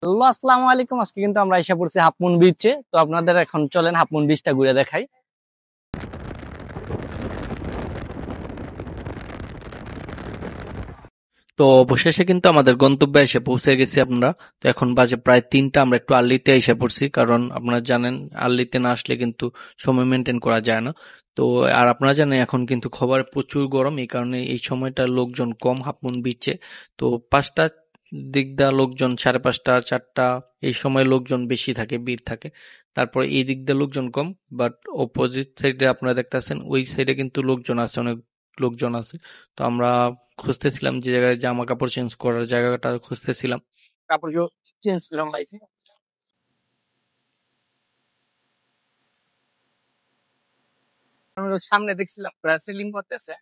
Hello, আসসালামু আলাইকুম। আজকে কিন্তু আমরা এসে পড়ছি হাফ মুন বিচে। তো আপনাদের এখন চলেন হাফ মুন বিচটা ঘুরে দেখাই। তো অবশেষে কিন্তু আমাদের গন্তব্যে এসে পৌঁছে গেছি আমরা। তো এখন বাজে প্রায় 3টা। আমরা একটু আর্লিতে এসে পড়ছি, কারণ আপনারা জানেন আর্লিতে না আসলে কিন্তু সময় মেনটেন করা যায় না। তো আর আপনারা জানেন এখন কিন্তু খবর প্রচুর গরম, এই কারণে এই সময়টা লোকজন কম হাফ মুন বিচে। তো 5টা দিক দা লোকজন, 5:30 4টা এই সময় লোকজন বেশি থাকে, ভিড় থাকে। তারপর এই দিক দিয়ে লোকজন কম, বাট অপোজিট সাইডে আপনারা দেখতেছেন ওই সাইডে কিন্তু লোকজন আছে, অনেক লোকজন আছে। তো আমরা খুঁজতেছিলাম যে জায়গায় জামা কাপড় চেঞ্জ করার জায়গাটা খুঁজতেছিলাম। কাপড় চেঞ্জ করে আমরা আইছি। আমরা সামনে দেখছিলাম প্যারাসেলিং করতেছে,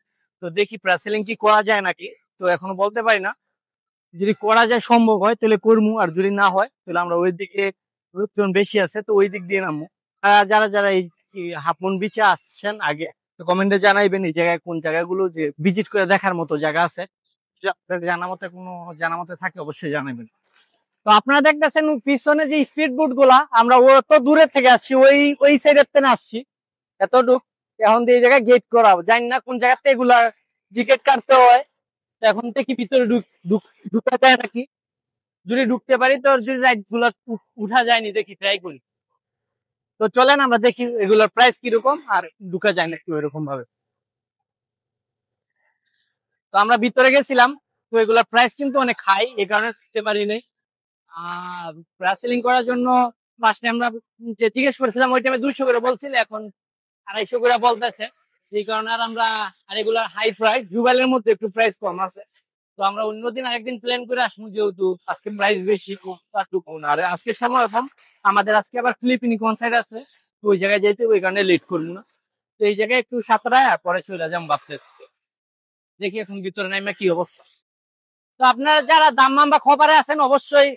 তো দেখি প্যারাসেলিং কি করা যায় নাকি। তো এখনো বলতে পারি না। যদি করা যায়, সম্ভব হয় তাহলে করবো, আর যদি না হয় তাহলে আমরা ওই দিকে লোকজন বেশি আছে তো ওই দিক দিয়ে নামবো। যারা যারা এই হাফ মুন বিচে আসছেন আগে, তো কমেন্টে জানাইবেন এই জায়গায় কোন জায়গাগুলো যে ভিজিট করে দেখার মতো জায়গা আছে। যদি আপনাদের জানা মতে থাকে অবশ্যই জানাবেন। তো আপনারা দেখতেছেন পিছনে যে স্পিড বোট গুলা, আমরা অত দূরে থেকে আসছি, ওই ওই সাইডের থেকে আসছি এতটুক। এখন দিয়ে এই জায়গায় গেট করা, জানি না কোন জায়গাতে এগুলা টিকিট কাটতে হয়। তো এখন থেকে ভিতরে ঢুকা যায় নাকি, যদি ঢুকতে পারি তো, যদি রাইড গুলা উঠা যায়নি, দেখি ট্রাই করি। তো চলেন আমরা দেখি এগুলোর প্রাইস কিরকম, আর ঢুকা যায় নাকি ওইরকম ভাবে। তো আমরা ভিতরে গেছিলাম, তো এগুলোর প্রাইস কিন্তু অনেক হাই, এই কারণে উঠতে পারি নাই। আর প্যারাসেলিং করার জন্য ফার্স্টে আমরা যে জিজ্ঞেস করেছিলাম ওই টাইমে 200 করে বলছিল, এখন 250 করে বলতেছে। এই কারণে আর আমরা, আর এগুলার হাই প্রাইস, জুবাইলের মধ্যে একটু প্রাইস কম আছে। তো আমরা অন্যদিন আরেকদিন প্ল্যান করে আসবো, যেহেতু আজকে প্রাইস বেশি কম আর আজকে সময় কম। আমাদের আজকে আবার ফিলিপিনি কনসার্ট আছে, তো ওই জায়গায় যেতে ওই কারণে লেট করবো না। তো এই জায়গায় একটু সাঁতরায় পরে চলে যাবো ভাবতে। দেখি এখন ভিতরে নাইমা কি অবস্থা। তো আপনারা যারা দাম্মাম বা খবরে আছেন অবশ্যই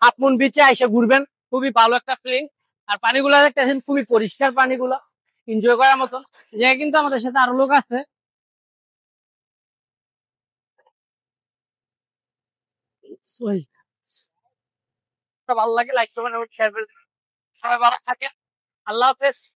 হাফ মুন বিচে এসে ঘুরবেন, খুবই ভালো একটা ফিলিং। আর পানিগুলা দেখতেছেন খুবই পরিষ্কার, পানিগুলা এনজয় করার মতন। জায়গায় কিন্তু আমাদের সাথে আরো লোক আছে। ভালো লাগে, লাইক করবেন এবং শেয়ার করবেন। সবাই ভালো থাকেন। আল্লাহ হাফেজ।